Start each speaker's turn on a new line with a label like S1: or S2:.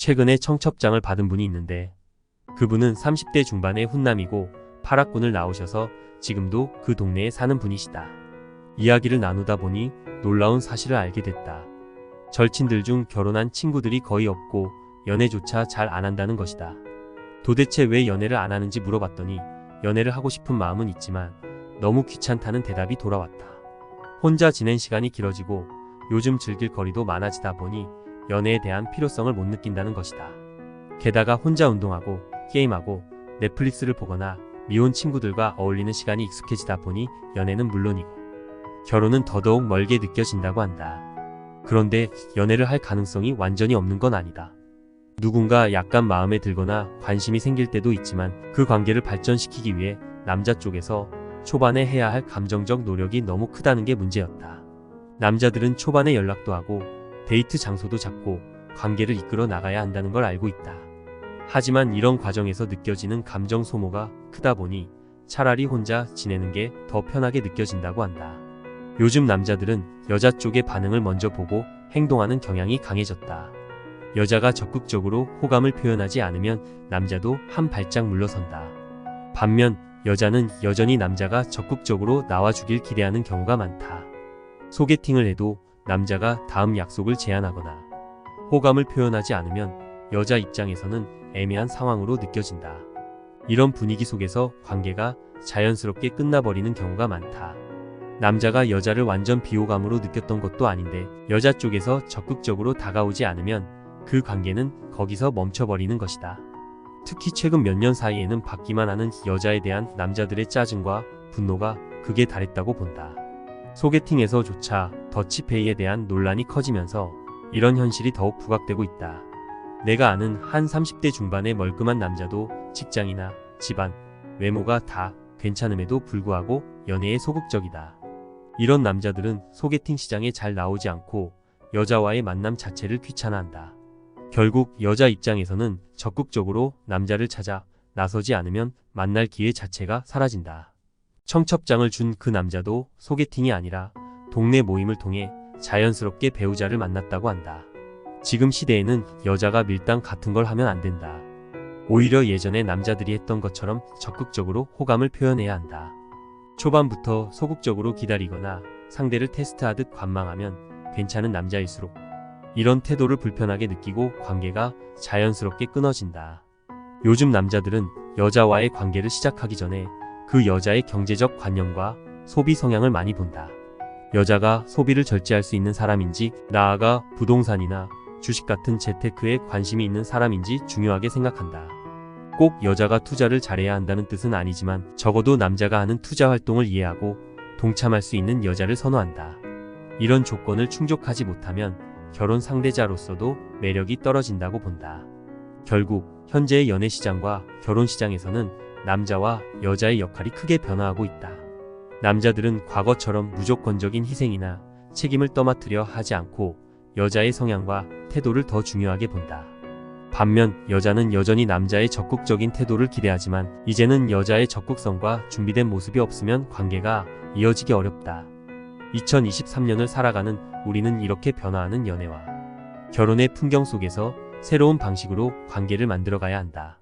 S1: 최근에 청첩장을 받은 분이 있는데 그분은 30대 중반의 훈남이고 파락군을 나오셔서 지금도 그 동네에 사는 분이시다. 이야기를 나누다 보니 놀라운 사실을 알게 됐다. 절친들 중 결혼한 친구들이 거의 없고 연애조차 잘 안 한다는 것이다. 도대체 왜 연애를 안 하는지 물어봤더니 연애를 하고 싶은 마음은 있지만 너무 귀찮다는 대답이 돌아왔다. 혼자 지낸 시간이 길어지고 요즘 즐길 거리도 많아지다 보니 연애에 대한 필요성을 못 느낀다는 것이다. 게다가 혼자 운동하고 게임하고 넷플릭스를 보거나 미혼 친구들과 어울리는 시간이 익숙해지다 보니 연애는 물론이고 결혼은 더더욱 멀게 느껴진다고 한다. 그런데 연애를 할 가능성이 완전히 없는 건 아니다. 누군가 약간 마음에 들거나 관심이 생길 때도 있지만 그 관계를 발전시키기 위해 남자 쪽에서 초반에 해야 할 감정적 노력이 너무 크다는 게 문제였다. 남자들은 초반에 연락도 하고 데이트 장소도 잡고 관계를 이끌어 나가야 한다는 걸 알고 있다. 하지만 이런 과정에서 느껴지는 감정 소모가 크다 보니 차라리 혼자 지내는 게 더 편하게 느껴진다고 한다. 요즘 남자들은 여자 쪽의 반응을 먼저 보고 행동하는 경향이 강해졌다. 여자가 적극적으로 호감을 표현하지 않으면 남자도 한 발짝 물러선다. 반면 여자는 여전히 남자가 적극적으로 나와주길 기대하는 경우가 많다. 소개팅을 해도 남자가 다음 약속을 제안하거나 호감을 표현하지 않으면 여자 입장에서는 애매한 상황으로 느껴진다. 이런 분위기 속에서 관계가 자연스럽게 끝나버리는 경우가 많다. 남자가 여자를 완전 비호감으로 느꼈던 것도 아닌데 여자 쪽에서 적극적으로 다가오지 않으면 그 관계는 거기서 멈춰버리는 것이다. 특히 최근 몇 년 사이에는 받기만 하는 여자에 대한 남자들의 짜증과 분노가 극에 달했다고 본다. 소개팅에서조차 더치페이에 대한 논란이 커지면서 이런 현실이 더욱 부각되고 있다. 내가 아는 한 30대 중반의 멀끔한 남자도 직장이나 집안, 외모가 다 괜찮음에도 불구하고 연애에 소극적이다. 이런 남자들은 소개팅 시장에 잘 나오지 않고 여자와의 만남 자체를 귀찮아한다. 결국 여자 입장에서는 적극적으로 남자를 찾아 나서지 않으면 만날 기회 자체가 사라진다. 청첩장을 준 그 남자도 소개팅이 아니라 동네 모임을 통해 자연스럽게 배우자를 만났다고 한다. 지금 시대에는 여자가 밀당 같은 걸 하면 안 된다. 오히려 예전에 남자들이 했던 것처럼 적극적으로 호감을 표현해야 한다. 초반부터 소극적으로 기다리거나 상대를 테스트하듯 관망하면 괜찮은 남자일수록 이런 태도를 불편하게 느끼고 관계가 자연스럽게 끊어진다. 요즘 남자들은 여자와의 관계를 시작하기 전에 그 여자의 경제적 관념과 소비 성향을 많이 본다. 여자가 소비를 절제할 수 있는 사람인지, 나아가 부동산이나 주식 같은 재테크에 관심이 있는 사람인지 중요하게 생각한다. 꼭 여자가 투자를 잘해야 한다는 뜻은 아니지만 적어도 남자가 하는 투자 활동을 이해하고 동참할 수 있는 여자를 선호한다. 이런 조건을 충족하지 못하면 결혼 상대자로서도 매력이 떨어진다고 본다. 결국 현재의 연애 시장과 결혼 시장에서는 남자와 여자의 역할이 크게 변화하고 있다. 남자들은 과거처럼 무조건적인 희생이나 책임을 떠맡으려 하지 않고 여자의 성향과 태도를 더 중요하게 본다. 반면 여자는 여전히 남자의 적극적인 태도를 기대하지만 이제는 여자의 적극성과 준비된 모습이 없으면 관계가 이어지기 어렵다. 2023년을 살아가는 우리는 이렇게 변화하는 연애와 결혼의 풍경 속에서 새로운 방식으로 관계를 만들어가야 한다.